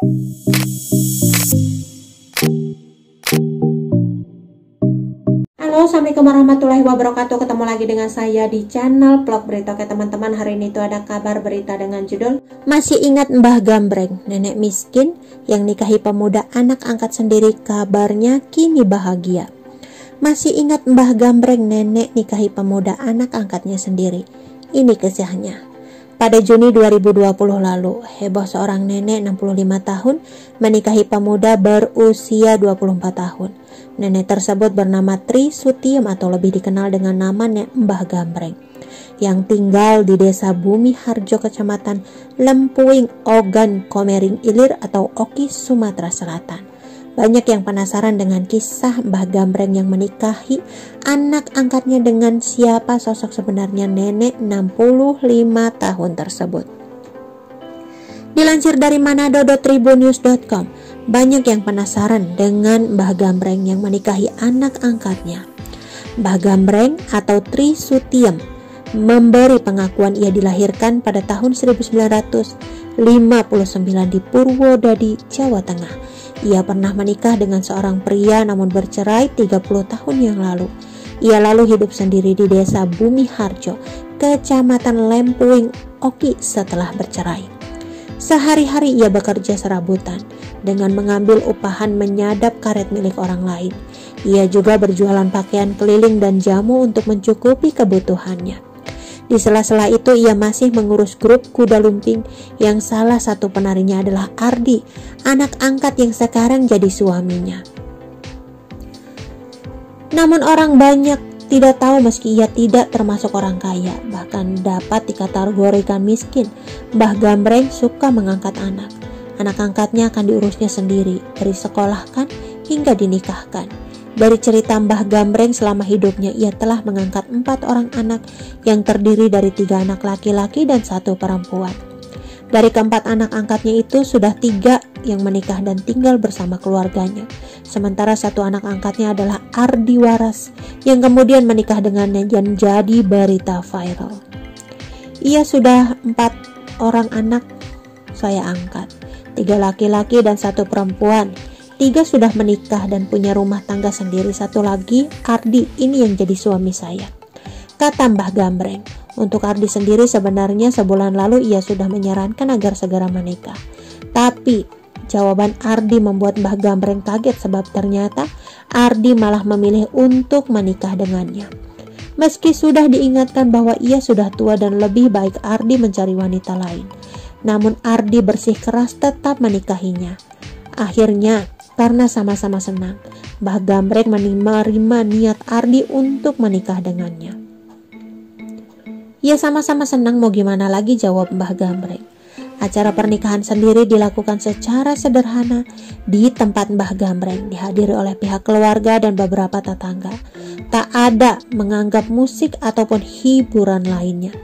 Halo, Assalamualaikum warahmatullahi wabarakatuh. Ketemu lagi dengan saya di channel vlog berita. Oke teman-teman, hari ini tuh ada kabar berita dengan judul Masih ingat Mbah Gambreng, nenek miskin yang nikahi pemuda anak angkat sendiri, kabarnya kini bahagia. Masih ingat Mbah Gambreng, nenek nikahi pemuda anak angkatnya sendiri. Ini kisahnya. Pada Juni 2020 lalu, heboh seorang nenek 65 tahun menikahi pemuda berusia 24 tahun. Nenek tersebut bernama Tri Sutiem atau lebih dikenal dengan nama Mbah Gambreng, yang tinggal di desa Bumi Harjo, kecamatan Lempuing, Ogan Komering Ilir atau Oki, Sumatera Selatan. Banyak yang penasaran dengan kisah Mbah Gambreng yang menikahi anak angkatnya. Dengan siapa sosok sebenarnya nenek 65 tahun tersebut. Dilansir dari manado.tribunnews.com, banyak yang penasaran dengan Mbah Gambreng yang menikahi anak angkatnya. Mbah Gambreng atau Tri Sutiem memberi pengakuan ia dilahirkan pada tahun 1959 di Purwodadi, Jawa Tengah. Ia pernah menikah dengan seorang pria namun bercerai 30 tahun yang lalu. Ia lalu hidup sendiri di desa Bumi Harjo, kecamatan Lempuing, Oki setelah bercerai. Sehari-hari ia bekerja serabutan dengan mengambil upahan menyadap karet milik orang lain. Ia juga berjualan pakaian keliling dan jamu untuk mencukupi kebutuhannya. Di sela-sela itu ia masih mengurus grup kuda lumping yang salah satu penarinya adalah Ardi, anak angkat yang sekarang jadi suaminya. Namun orang banyak tidak tahu meski ia tidak termasuk orang kaya, bahkan dapat dikategorikan miskin. Mbah Gambreng suka mengangkat anak. Anak angkatnya akan diurusnya sendiri, dari sekolahkan hingga dinikahkan. Dari cerita Mbah Gambreng, selama hidupnya ia telah mengangkat 4 orang anak yang terdiri dari 3 anak laki-laki dan 1 perempuan. Dari keempat anak angkatnya itu sudah 3 yang menikah dan tinggal bersama keluarganya. Sementara 1 anak angkatnya adalah Ardi Waras yang kemudian menikah dengannya dan jadi berita viral. Ia sudah 4 orang anak saya angkat, 3 laki-laki dan 1 perempuan. 3 sudah menikah dan punya rumah tangga sendiri. 1 lagi, Ardi, ini yang jadi suami saya, kata Mbah Gambreng. Untuk Ardi sendiri sebenarnya sebulan lalu ia sudah menyarankan agar segera menikah. Tapi jawaban Ardi membuat Mbah Gambreng kaget sebab ternyata Ardi malah memilih untuk menikah dengannya. Meski sudah diingatkan bahwa ia sudah tua dan lebih baik Ardi mencari wanita lain, namun Ardi bersikeras tetap menikahinya. Akhirnya, karena sama-sama senang, Mbah Gambreng menerima niat Ardi untuk menikah dengannya. Ya sama-sama senang, mau gimana lagi, jawab Mbah Gambreng. Acara pernikahan sendiri dilakukan secara sederhana di tempat Mbah Gambreng, dihadiri oleh pihak keluarga dan beberapa tetangga. Tak ada menganggap musik ataupun hiburan lainnya.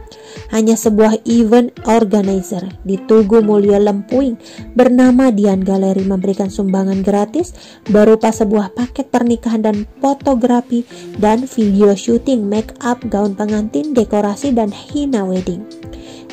Hanya sebuah event organizer di Tugu Mulyo Lempuing bernama Dian Galeri memberikan sumbangan gratis berupa sebuah paket pernikahan dan fotografi dan video syuting, make up, gaun pengantin, dekorasi, dan henna wedding.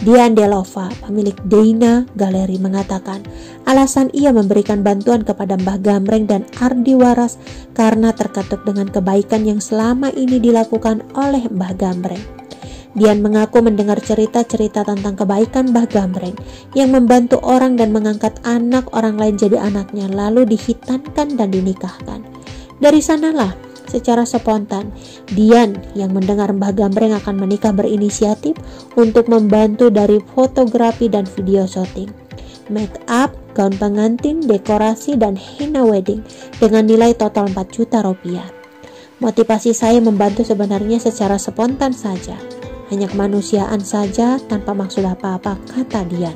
Dian Delova, pemilik Deina Galeri, mengatakan alasan ia memberikan bantuan kepada Mbah Gambreng dan Ardi Waras karena terketuk dengan kebaikan yang selama ini dilakukan oleh Mbah Gambreng. Dian mengaku mendengar cerita-cerita tentang kebaikan Mbah Gambreng yang membantu orang dan mengangkat anak orang lain jadi anaknya, lalu dihitankan dan dinikahkan. Dari sanalah secara spontan Dian yang mendengar Mbah Gambreng akan menikah berinisiatif untuk membantu dari fotografi dan video syuting, make up, gaun pengantin, dekorasi, dan henna wedding dengan nilai total 4 juta rupiah. Motivasi saya membantu sebenarnya secara spontan saja, hanya kemanusiaan saja tanpa maksud apa-apa, kata Dian.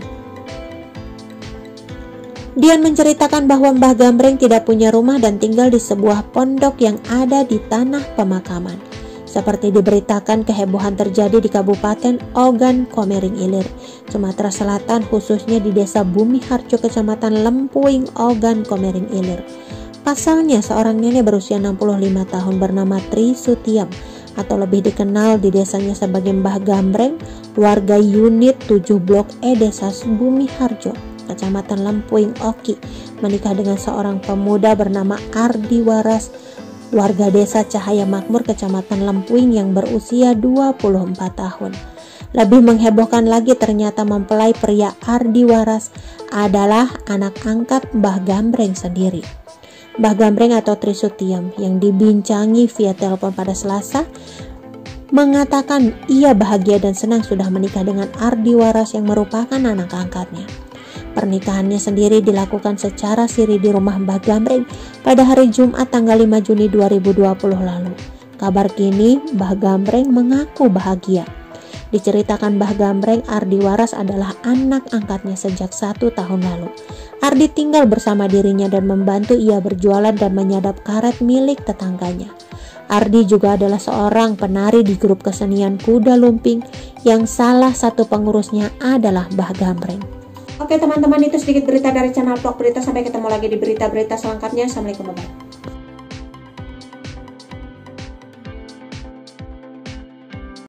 Dian menceritakan bahwa Mbah Gambreng tidak punya rumah dan tinggal di sebuah pondok yang ada di tanah pemakaman. Seperti diberitakan, kehebohan terjadi di Kabupaten Ogan Komering Ilir, Sumatera Selatan, khususnya di desa Bumi Harjo, kecamatan Lempuing, Ogan Komering Ilir. Pasalnya, seorang nenek berusia 65 tahun bernama Tri Sutiem atau lebih dikenal di desanya sebagai Mbah Gambreng, warga unit 7 Blok E Desa Bumi Harjo, Kecamatan Lempuing Oki, menikah dengan seorang pemuda bernama Ardi Waras, warga desa Cahaya Makmur, Kecamatan Lempuing yang berusia 24 tahun. Lebih menghebohkan lagi, ternyata mempelai pria Ardi Waras adalah anak angkat Mbah Gambreng sendiri. Mbah Gambreng atau Trisutiam yang dibincangi via telepon pada Selasa mengatakan ia bahagia dan senang sudah menikah dengan Ardi Waras yang merupakan anak angkatnya. Pernikahannya sendiri dilakukan secara siri di rumah Mbah Gambreng pada hari Jumat tanggal 5 Juni 2020 lalu. Kabar kini Mbah Gambreng mengaku bahagia. Diceritakan Mbah Gambreng, Ardi Waras adalah anak angkatnya sejak 1 tahun lalu. Ardi tinggal bersama dirinya dan membantu ia berjualan dan menyadap karet milik tetangganya. Ardi juga adalah seorang penari di grup kesenian kuda lumping yang salah satu pengurusnya adalah Mbah Gambreng. Oke teman-teman, itu sedikit berita dari channel Vlog Berita. Sampai ketemu lagi di berita-berita selengkapnya. Assalamualaikum warahmatullahi wabarakatuh.